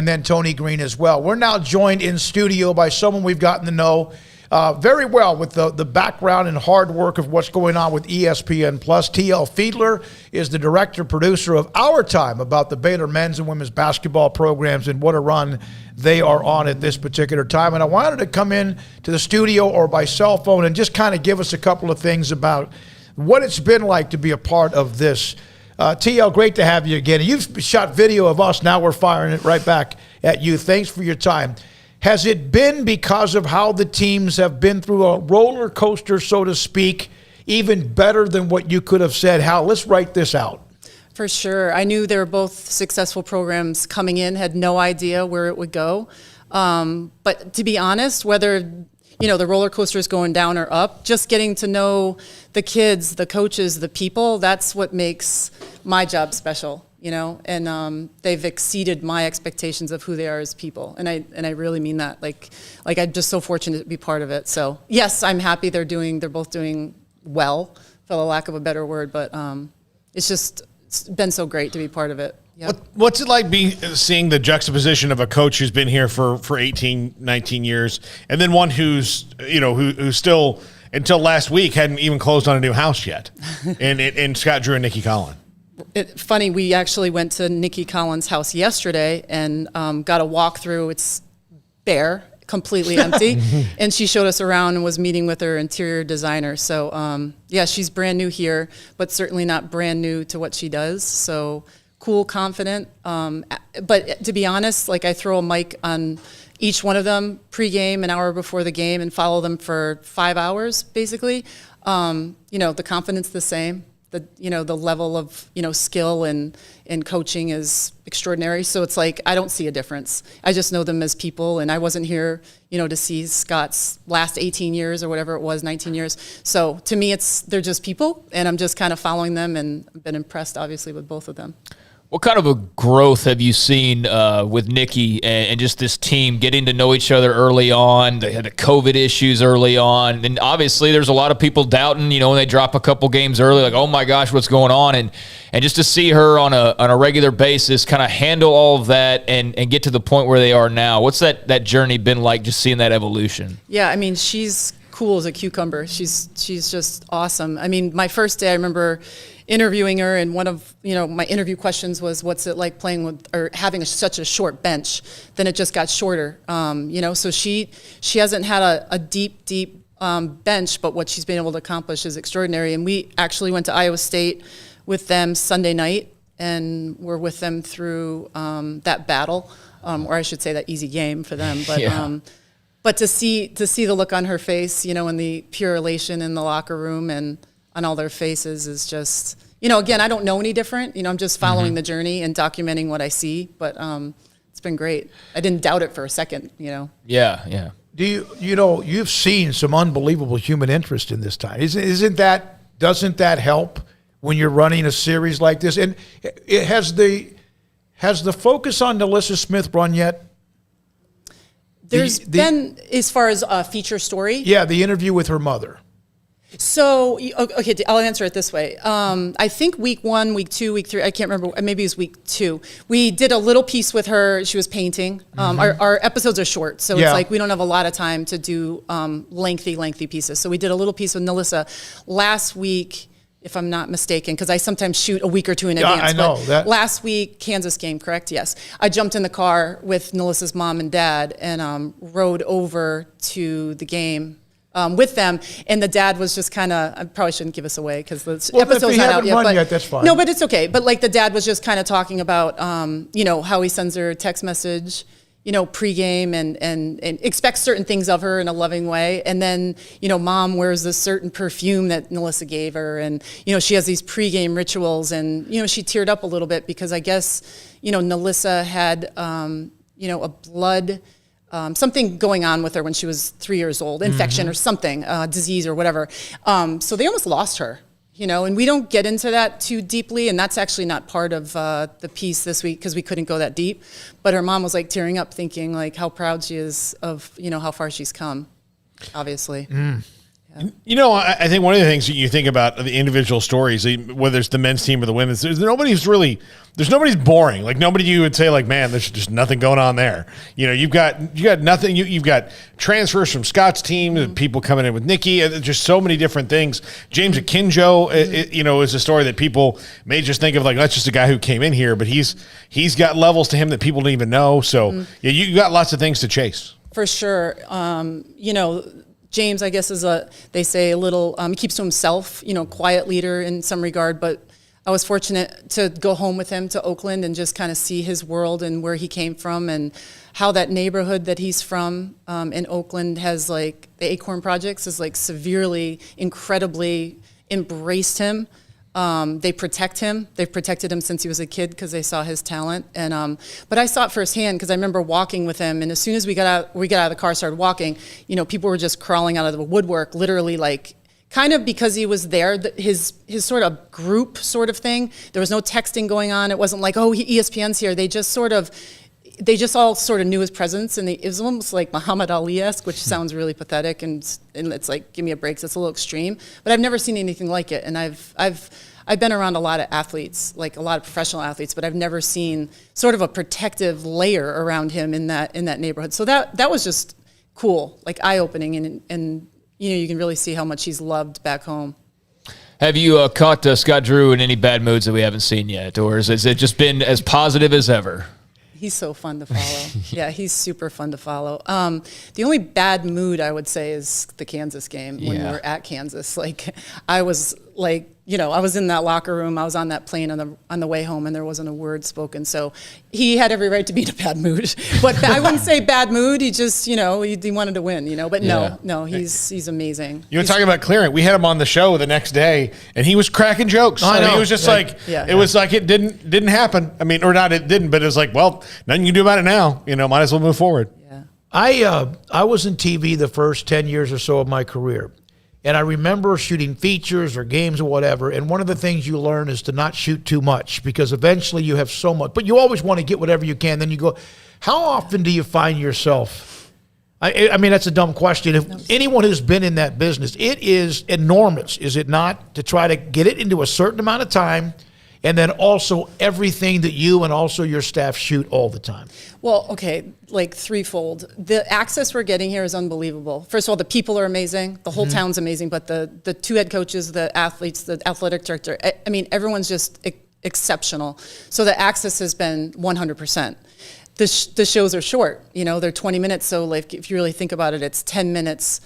and then Tony Green as well. We're now joined in studio by someone we've gotten to know very well with the background and hard work of what's going on with ESPN+. T.L. Fiedler is the director, producer of Our Time about the Baylor men's and women's basketball programs and what a run they are on at this particular time. And I wanted to come in to the studio or by cell phone and just kind of give us a couple of things about what it's been like to be a part of this. TL, great to have you again. You've shot video of us. Now we're firing it right back at you. Thanks for your time. Has it been because of how the teams have been through a roller coaster, so to speak, even better than what you could have said? Hal, let's write this out. For sure. I knew they were both successful programs coming in, had no idea where it would go. But to be honest, whether the roller coaster is going down or up, just getting to know the kids, the coaches, the people, that's what makes my job special. And they've exceeded my expectations of who they are as people, and I really mean that. Like I'm just so fortunate to be part of it. So yes, I'm happy they're both doing well, for the lack of a better word. But it's been so great to be part of it. Yep. What's it like seeing the juxtaposition of a coach who's been here for 18, 19 years, and then one who's still until last week hadn't even closed on a new house yet, and Scott Drew and Nikki Collins. Funny, we actually went to Nikki Collins' house yesterday and got a walkthrough. It's bare, completely empty. And she showed us around and was meeting with her interior designer. So, she's brand new here, but certainly not brand new to what she does. So cool, confident. But to be honest, I throw a mic on each one of them pregame, an hour before the game, and follow them for 5 hours, basically. The confidence the same. The level of skill and coaching is extraordinary. So it's I don't see a difference. I just know them as people, and I wasn't here to see Scott's last 18 years or whatever it was, 19 years. So to me, they're just people, and I'm just kind of following them, and I've been impressed obviously with both of them. What kind of a growth have you seen with Nikki and just this team getting to know each other early on? They had the COVID issues early on. And obviously there's a lot of people doubting, when they drop a couple games early, like, oh my gosh, what's going on? And just to see her on a regular basis kind of handle all of that and get to the point where they are now. What's that journey been like, just seeing that evolution? Yeah, I mean, she's cool as a cucumber. She's just awesome. I mean, my first day, I remember interviewing her, and one of my interview questions was, what's it like playing with or having such a short bench? Then it just got shorter. So she hasn't had a deep bench, but what she's been able to accomplish is extraordinary. And we actually went to Iowa State with them Sunday night, and we're with them through that battle, or I should say that easy game for them. But yeah. But to see the look on her face, and the pure elation in the locker room and on all their faces is just, again, I don't know any different. I'm just following the journey and documenting what I see. But it's been great. I didn't doubt it for a second. Yeah. You've seen some unbelievable human interest in this time. Doesn't that help when you're running a series like this? And has the focus on Nalissa Smith run yet? There's been, as far as a feature story? Yeah, the interview with her mother. So, okay, I'll answer it this way. I think week 1, week 2, week 3, I can't remember, maybe it was week 2. We did a little piece with her. She was painting. Our episodes are short, so it's we don't have a lot of time to do lengthy pieces. So we did a little piece with Nalissa last week, if I'm not mistaken, because I sometimes shoot a week or two in advance. I know that. Last week, Kansas game, correct? Yes. I jumped in the car with Nalissa's mom and dad and rode over to the game with them, and the dad was just kind of, I probably shouldn't give us away because the episode's not out yet. Yet, that's fine. No, but it's okay. But the dad was just kind of talking about, how he sends her a text message, pregame and expects certain things of her in a loving way. And then, mom wears this certain perfume that Nalissa gave her. And, she has these pregame rituals. And, she teared up a little bit because I guess, Nalissa had, a blood, something going on with her when she was 3 years old, infection or something, disease or whatever. So they almost lost her. And we don't get into that too deeply, and that's actually not part of the piece this week because we couldn't go that deep. But her mom was tearing up, thinking how proud she is of how far she's come, obviously. You know, I think one of the things that you think about the individual stories, whether it's the men's team or the women's, there's nobody's boring. Like nobody you would say like, man, there's just nothing going on there. You know, you got nothing. You've got transfers from Scott's team, people coming in with Nikki, and just so many different things. James Akinjo, you know, is a story that people may just think of like, that's just a guy who came in here, but he's got levels to him that people don't even know. So yeah, you got lots of things to chase. For sure. You know, James, I guess, they say a little, he keeps to himself, you know, quiet leader in some regard, but I was fortunate to go home with him to Oakland and just kind of see his world and where he came from and how that neighborhood that he's from in Oakland has like, the Acorn Projects is like severely, incredibly embraced him. They protect him. They've protected him since he was a kid because they saw his talent. And but I saw it firsthand because I remember walking with him. And as soon as we got out of the car, started walking. You know, people were just crawling out of the woodwork, literally, like kind of because he was there. His sort of group sort of thing. There was no texting going on. It wasn't like, oh, ESPN's here. They just all sort of knew his presence, and it was almost like Muhammad Ali-esque, which sounds really pathetic, and it's like, give me a break. So it's a little extreme, but I've never seen anything like it. And I've been around a lot of athletes, like a lot of professional athletes, but I've never seen sort of a protective layer around him in that neighborhood. So that was just cool, like eye-opening, and you know, you can really see how much he's loved back home. Have you caught Scott Drew in any bad moods that we haven't seen yet, or has it just been as positive as ever? He's so fun to follow. Yeah, he's super fun to follow. The only bad mood I would say is the Kansas game when we were at Kansas. Like, I was like, you know, I was in that locker room. I was on that plane on the way home, and there wasn't a word spoken. So he had every right to be in a bad mood. But I wouldn't say bad mood. He just, you know, he wanted to win. You know, but no, he's amazing. You were talking about clearing. We had him on the show the next day, and he was cracking jokes. I know. He was just it was like it didn't happen. I mean, or not, it didn't. But it was like, well, nothing you can do about it now. You know, might as well move forward. Yeah. I was in TV the first 10 years or so of my career. And I remember shooting features or games or whatever. And one of the things you learn is to not shoot too much, because eventually you have so much. But you always want to get whatever you can. Then you go, how often do you find yourself? I mean, that's a dumb question. If anyone who's been in that business, it is enormous, is it not? To try to get it into a certain amount of time, and then also everything that you and also your staff shoot all the time. Well, okay, like threefold. The access we're getting here is unbelievable. First of all, the people are amazing. The whole town's amazing, but the two head coaches, the athletes, the athletic director, I mean, everyone's just exceptional. So the access has been 100%. The shows are short, you know, they're 20 minutes. So like, if you really think about it, it's 10 minutes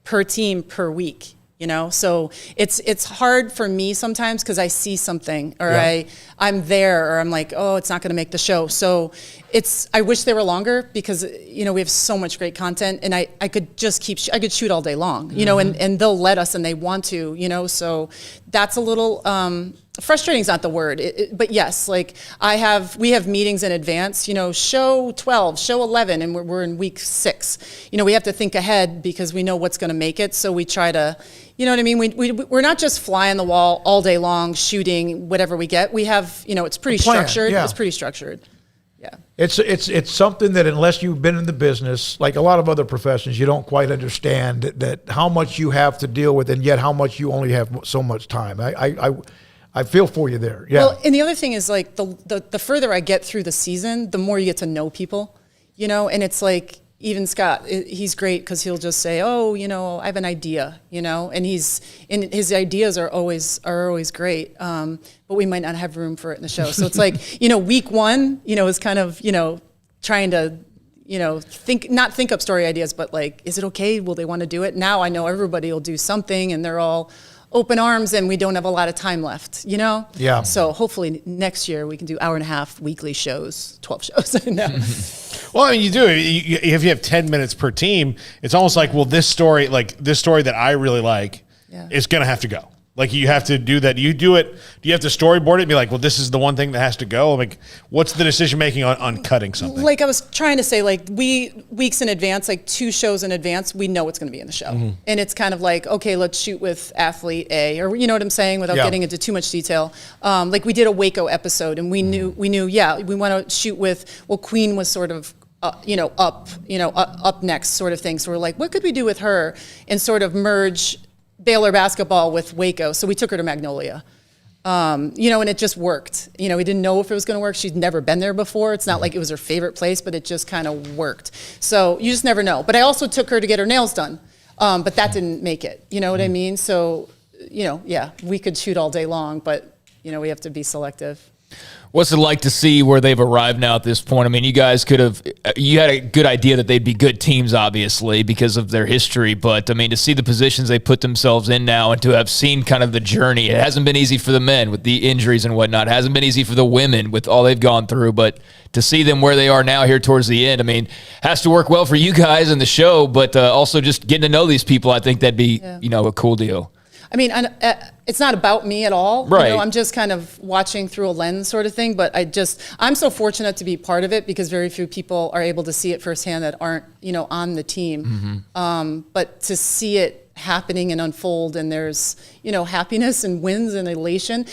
per team per week. You know, so it's hard for me sometimes because I see something, or I'm there, or I'm like, oh, it's not going to make the show. So I wish they were longer, because, you know, we have so much great content, and I could just I could shoot all day long, you know, and they'll let us, and they want to, you know, so that's a little, frustrating is not the word, but yes, like we have meetings in advance, you know, show 12, show 11, and we're in week 6. You know, we have to think ahead because we know what's going to make it. So we try to, you know what I mean? We're not just fly on the wall all day long shooting whatever we get. We have, you know, it's pretty structured. Yeah. It's pretty structured. Yeah. It's something that, unless you've been in the business, like a lot of other professions, you don't quite understand that how much you have to deal with, and yet how much you only have so much time. I feel for you there. Yeah. Well, and the other thing is, like, the further I get through the season, the more you get to know people, you know, and it's like, even Scott, he's great because he'll just say, oh, you know, I have an idea, you know, and his ideas are always great, but we might not have room for it in the show. So it's like, you know, week 1, you know, is kind of, you know, trying to, you know, not think up story ideas, but like, is it okay? Will they want to do it? Now I know everybody will do something, and they're all open arms, and we don't have a lot of time left, you know? Yeah. So hopefully next year we can do 1.5 weekly shows, 12 shows. No. Well, I mean, you do. If you have 10 minutes per team, it's almost like, well, this story that I really like is going to have to go. Like, you have to do that. You do it. Do you have to storyboard it and be like, well, this is the one thing that has to go? Like, what's the decision making on cutting something? Like I was trying to say, like, weeks in advance, like 2 shows in advance, we know what's going to be in the show. Mm-hmm. And it's kind of like, okay, let's shoot with athlete A, or, you know what I'm saying, without getting into too much detail. Like, we did a Waco episode, and we knew, we want to shoot with, well, Queen was sort of, up next sort of thing. So we're like, what could we do with her and sort of merge Baylor basketball with Waco. So we took her to Magnolia. And it just worked. We didn't know if it was going to work. She'd never been there before. It's not like it was her favorite place, but it just kind of worked. So you just never know. But I also took her to get her nails done. But that didn't make it. You know what I mean? So, we could shoot all day long, but, we have to be selective. What's it like to see where they've arrived now at this point? I mean, you guys you had a good idea that they'd be good teams, obviously, because of their history. But, I mean, to see the positions they put themselves in now and to have seen kind of the journey, it hasn't been easy for the men with the injuries and whatnot. It hasn't been easy for the women with all they've gone through. But to see them where they are now here towards the end, I mean, has to work well for you guys and the show, but also just getting to know these people, I think that'd be, a cool deal. I mean, it's not about me at all. Right. I'm just kind of watching through a lens sort of thing. But I'm so fortunate to be part of it because very few people are able to see it firsthand that aren't, on the team. But to see it happening and unfold, and there's, happiness and wins and elation.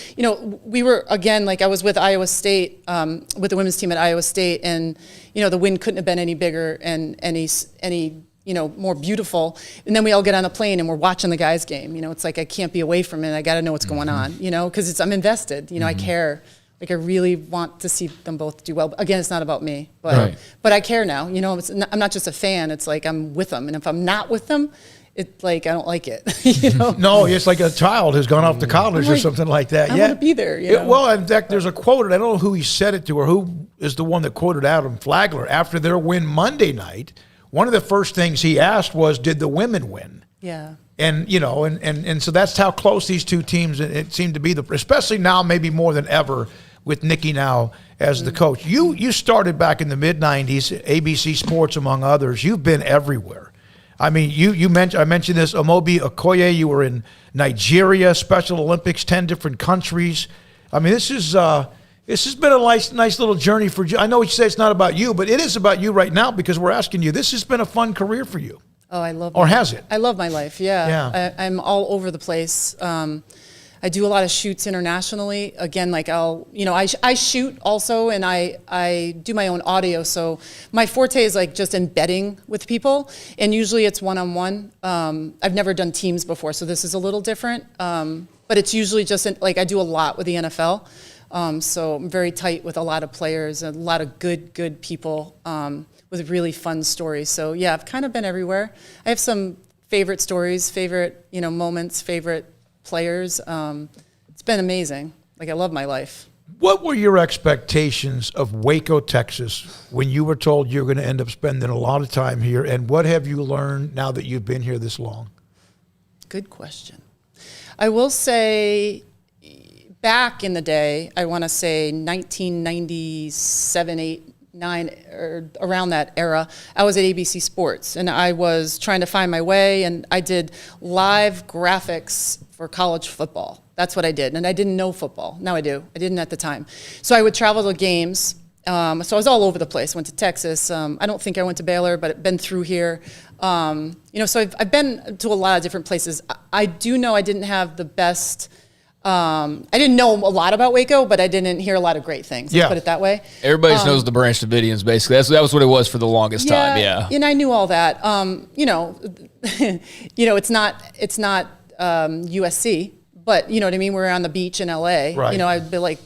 We were, again, like I was with Iowa State, with the women's team at Iowa State, and, the win couldn't have been any bigger and any more beautiful. And then we all get on a plane and we're watching the guys' game. It's like I can't be away from it. I got to know what's going on, because I'm invested. I care. Like I really want to see them both do well. Again, it's not about me, but I care now. I'm not just a fan. It's like I'm with them. And if I'm not with them, it's like I don't like it. No, it's like a child who's gone off to college or something like that. I want to be there. Well, in fact, there's a quote, and I don't know who he said it to or who is the one that quoted Adam Flagler after their win Monday night. One of the first things he asked was, did the women win? Yeah. And, and so that's how close these two teams, it seemed to be, especially now maybe more than ever with Nikki now as the coach. You started back in the mid-'90s, ABC Sports among others. You've been everywhere. I mean, I mentioned this, Amobi Okoye, you were in Nigeria, Special Olympics, 10 different countries. I mean, this has been a nice little journey for you. I know you say it's not about you, but it is about you right now because we're asking you. This has been a fun career for you. Oh, I love it. Or has it? I love my life, yeah. I'm all over the place. I do a lot of shoots internationally. Again, like I shoot also, and I do my own audio. So my forte is like just embedding with people, and usually it's one-on-one. I've never done teams before, so this is a little different. But it's usually just like I do a lot with the NFL. So I'm very tight with a lot of players, and a lot of good people with really fun stories. So yeah, I've kind of been everywhere. I have some favorite stories, favorite moments, favorite players. It's been amazing. Like I love my life. What were your expectations of Waco, Texas, when you were told you were going to end up spending a lot of time here, and what have you learned now that you've been here this long? Good question. I will say, back in the day, I want to say 1997, 8, 9, or around that era, I was at ABC Sports, and I was trying to find my way, and I did live graphics for college football. That's what I did, and I didn't know football. Now I do. I didn't at the time. So I would travel to games. So I was all over the place. Went to Texas. I don't think I went to Baylor, but I've been through here. So I've been to a lot of different places. I do know I didn't have the best. I didn't know a lot about Waco, but I didn't hear a lot of great things. Let's put it that way. Everybody knows the Branch Davidians, basically. That was what it was for the longest time. Yeah, and I knew all that. It's not USC, but you know what I mean. We're on the beach in LA. Right. I'd be like,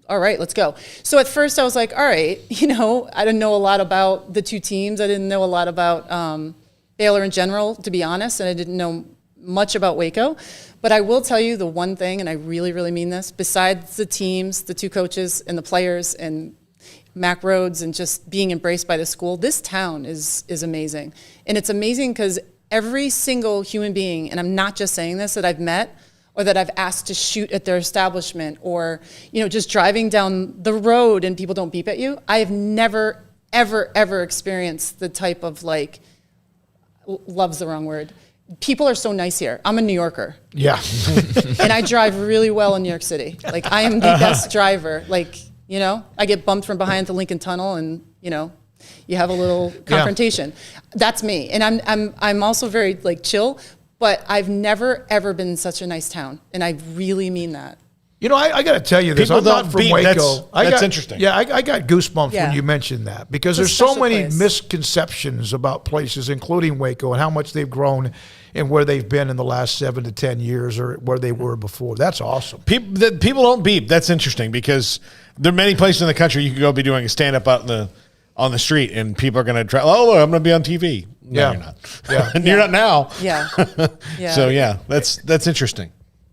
all right, let's go. So at first I was like, all right, I didn't know a lot about the two teams. I didn't know a lot about Baylor in general, to be honest, and I didn't know much about Waco. But I will tell you the one thing, and I really, really mean this, besides the teams, the two coaches, and the players, and Mac Rhodes, and just being embraced by the school, this town is amazing. And it's amazing because every single human being, and I'm not just saying this, that I've met or that I've asked to shoot at their establishment, or just driving down the road and people don't beep at you, I have never, ever experienced the type of love's the wrong word. People are so nice here. I'm a New Yorker. Yeah. And I drive really well in New York City. Like I am the best driver. I get bumped from behind the Lincoln Tunnel, and you have a little confrontation. That's me. And I'm also very chill, but I've never ever been in such a nice town, and I really mean that. You know, I got to tell you this. People I'm not don't from beat. Waco. That's interesting. Yeah, I got goosebumps Yeah. when you mentioned that because It's a there's so special many place. misconceptions about places, including Waco, and how much they've grown and where they've been in the last 7 to 10 years or where they were before. That's awesome. People don't beep. That's interesting because there are many places in the country you could go be doing a stand up out on the street and people are going to try. Oh, look, I'm going to be on TV. No, Yeah. you're not. Yeah. And you're not now. Yeah. Yeah. So yeah, that's interesting.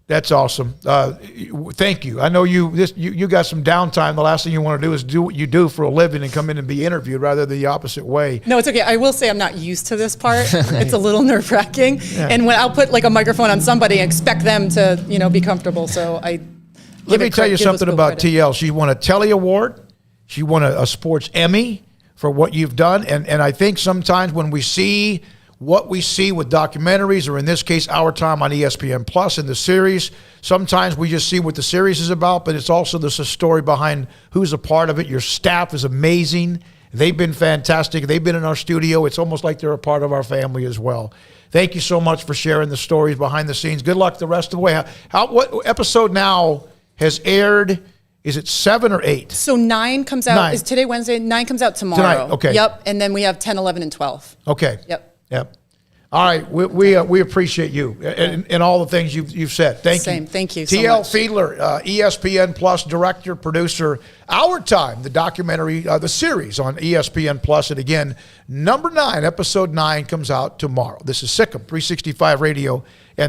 That's awesome. Thank you. I know you got some downtime. The last thing you want to do is do what you do for a living and come in and be interviewed rather than the opposite way. No, it's okay. I will say I'm not used to this part. It's a little nerve-wracking. And when I'll put like a microphone on somebody and expect them to, be comfortable. So Let me tell you something about TL. She won a Telly Award. She won a Sports Emmy for what you've done. And I think sometimes when we see what we see with documentaries, or in this case, Our Time on ESPN Plus in the series, sometimes we just see what the series is about, but it's also there's a story behind who's a part of it. Your staff is amazing. They've been fantastic. They've been in our studio. It's almost like they're a part of our family as well. Thank you so much for sharing the stories behind the scenes. Good luck the rest of the way. What episode now has aired? Is it 7 or 8? So 9 comes out. 9. Is today Wednesday? 9 comes out tomorrow. Tonight, okay. Yep. And then we have 10, 11, and 12. Okay. Yep. All right. We appreciate you and all the things you've said. Thank you. Same. Thank you so TL much. Fiedler, ESPN Plus director, producer, Our Time, the documentary, the series on ESPN Plus. And again, number 9, episode 9 comes out tomorrow. This is Sic'Em 365 Radio. And